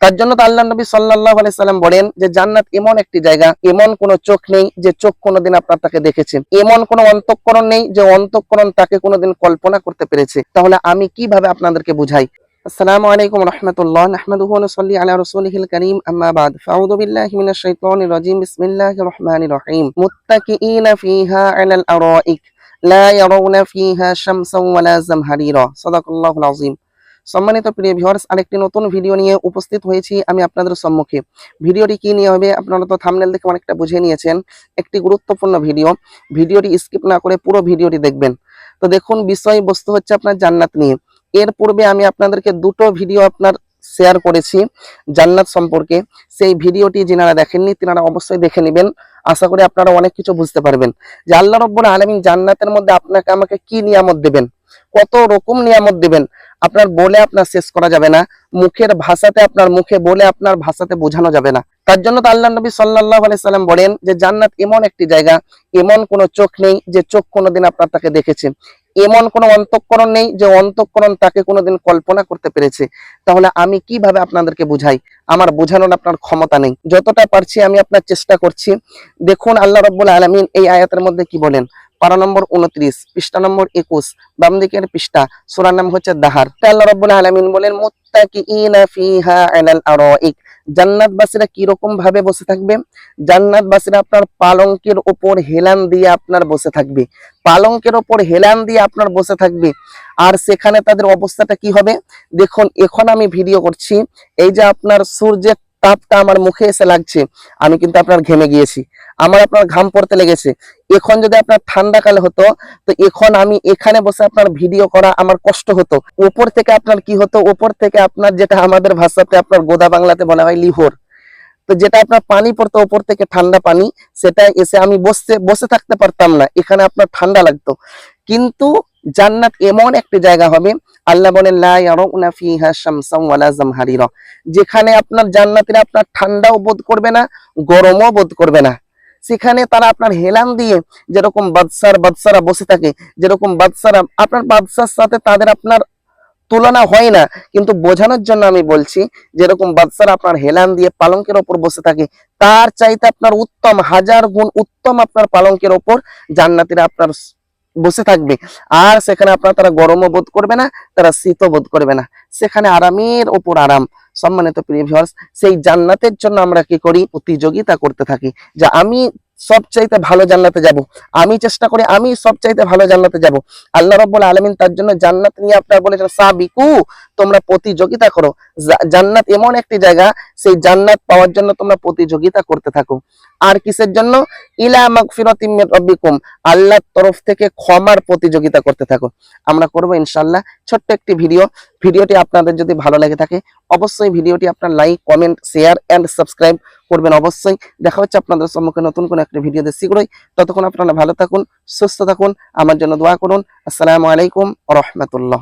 তার জন্য তো আল্লাহ নবী সাল্লাল্লাহু আলাইহি সাল্লাম বলেন যে জান্নাত এমন একটি জায়গা, এমন কোন চোখ নেই যে চোখ কোনোদিন আপনার তাকে দেখেছে, এমন কোন অন্তঃকরণ নেই যে অন্তঃকরণ তাকে কোনোদিন কল্পনা করতে পেরেছে। তাহলে আমি কিভাবে আপনাদেরকে বুঝাই। আসসালামু আলাইকুম রাহমাতুল্লাহ, নাহমাদুহু ওয়া নুসাল্লি আলা রাসূলিহিল কারীম, আম্মা বাদ। ফাউযু বিল্লাহি মিনাশ শাইতানির রাজীম। বিসমিল্লাহির রহমানির রহিম। মুত্তাকিঈনা ফিহা আলাল আরাইক লা ইয়ারাউনা ফিহা শামসান ওয়ালা জামহারিরা। সাদাকাল্লাহুল আযীম। সম্মানিত প্রিয় ভিউয়ার্স, আরেকটি নতুন ভিডিও নিয়ে উপস্থিত হয়েছি আমি আপনাদের সম্মুখে। ভিডিওটি কি নিয়ে হবে আপনারা তো থাম্বনেল দেখে অনেকটা বুঝে নিয়েছেন। একটি গুরুত্বপূর্ণ ভিডিও, ভিডিওটি স্কিপ না করে পুরো ভিডিওটি দেখবেন। তো দেখুন, বিষয়বস্তু হচ্ছে আপনার জান্নাত নিয়ে। এর পূর্বে আমি আপনাদেরকে দুটো ভিডিও আপনার শেয়ার করেছি জান্নাত সম্পর্কে। সেই ভিডিওটি যারা দেখেননি তারা অবশ্যই দেখে নেবেন। আশা করি আপনারা অনেক কিছু বুঝতে পারবেন যে আল্লাহ রাব্বুল আলামিন জান্নাতের মধ্যে আপনাকে আমাকে কি নিয়ামত দেবেন, কত রকম নিয়ামত দেবেন, আপনার বলে আপনার শেষ করা যাবে না। মুখের ভাষাতে, আপনার মুখে বলে আপনার ভাষাতে বোঝানো যাবে না। তার জন্য তো আল্লাহ নবী সাল্লাল্লাহু আলাইহি সাল্লাম বলেন যে জান্নাত এমন একটি জায়গা, এমন কোন চোখ নেই যে চোখ কোনোদিন আপনার তাকে দেখেছে, এমন কোন অন্তঃকরণ নেই যে অন্তঃকরণ তাকে কোনোদিন কল্পনা করতে পেরেছে। তাহলে আমি কিভাবে আপনাদেরকে বুঝাই, আমার বোঝানোর আপনার ক্ষমতা নেই। যতটা পারছি আমি আপনার চেষ্টা করছি। দেখুন আল্লাহ রাব্বুল আলামিন এই আয়াতের মধ্যে কি বলেন। পারা নম্বর 29, পৃষ্ঠা নম্বর 21, বাম দিকের পৃষ্ঠা, সূরার নাম হচ্ছে দাহার। আল্লাহ রাব্বুল আলামিন বলেন মুত্তাকিঈনা ফিহা আলাল আরাইক। জান্নাতবাসীরা কি রকম ভাবে বসে থাকবে? জান্নাতবাসীরা আপনার পালঙ্কের উপর হেলান দিয়ে আপনার বসে থাকবে, পালঙ্কের উপর হেলান দিয়ে আপনার বসে থাকবে। আর সেখানে তাদের অবস্থাটা কি হবে? দেখুন, এখন আমি ভিডিও করছি, এই যে আপনার সূর্যের তাপটা আমার মুখে এসে লাগছে, আমি কিন্তু আপনার ঘেমে গিয়েছি, আমার আপনার ঘাম পড়তে লেগেছে। এখন যদি আপনার ঠান্ডা কালে হতো তো এখন আমি এখানে বসে আপনার ভিডিও করা আমার কষ্ট হতো। উপর থেকে আপনার কি হতো, উপর থেকে আপনার যেটা আমাদের ভাষাতে আপনার গোদা বাংলাতে বলা হয় লিহর, তো যেটা আপনার পানি পড়তো উপর থেকে ঠান্ডা পানি, সেটা এসে আমি বসে বসে থাকতে পারতাম না, এখানে আপনার ঠান্ডা লাগতো। কিন্তু জান্নাত এমন একটি জায়গা হবে, আল্লাহ বলেন লা ইয়ারাউনা ফিহা শামসান ওয়ালা জামহারিরা, যেখানে আপনার জান্নাতীরা আপনার ঠান্ডাও বোধ করবে না, গরমও বোধ করবে না। সেখানে তারা আপনার হেলান দিয়ে, যেরকম বাদশারা বসে থাকে, যেরকম বাদশারা আপনার বাদশার সাথে তাদের আপনার তুলনা হয় না, কিন্তু বোঝানোর জন্য আমি বলছি, যেরকম বাদশারা আপনার হেলান দিয়ে পালঙ্কের ওপর বসে থাকে, তার চাইতে আপনার উত্তম, হাজার গুণ উত্তম আপনার পালঙ্কের ওপর জান্নাতীরা আপনার বসে থাকবে। আর সেখানে আপনার তারা গরমও বোধ করবে না, তারা শীতও বোধ করবে না, সেখানে আরামের ওপর আরাম। সম্মানিত প্রিয় ভিউয়ার্স, সেই জান্নাতের জন্য আমরা কি করি? প্রতিযোগিতা করতে থাকি যে আমি সবচাইতে ভালো জান্নাতে যাব, আমি চেষ্টা করি আমি সবচাইতে ভালো জান্নাতে যাব। আল্লাহ রাব্বুল আলামিন তার জন্য জান্নাত নিয়ে আপনার বলেছেন সাবিকু, তোমরা প্রতিযোগিতা করো। জান্নাত এমন একটি জায়গা, সেই জান্নাত পাওয়ার জন্য তোমরা প্রতিযোগিতা করতে থাকো। আর কিসের জন্য? ইলা মাগফিরাতিম মির রাব্বিকুম, আল্লাহর তরফ থেকে ক্ষমার প্রতিযোগিতা করতে থাকো। আমরা করব ইনশাআল্লাহ। ছোট্ট একটি ভিডিওটি আপনাদের যদি ভালো লাগে থাকে অবশ্যই ভিডিওটি আপনার like, comment, share and subscribe করবেন অবশ্যই। দেখা হচ্ছে আপনাদের সম্মুখে নতুন কোন একটা ভিডিওতে শীঘ্রই। ততক্ষণ আপনারা ভালো থাকুন, সুস্থ থাকুন, আমার জন্য দোয়া করুন। আসসালামু আলাইকুম ওয়া রাহমাতুল্লাহ।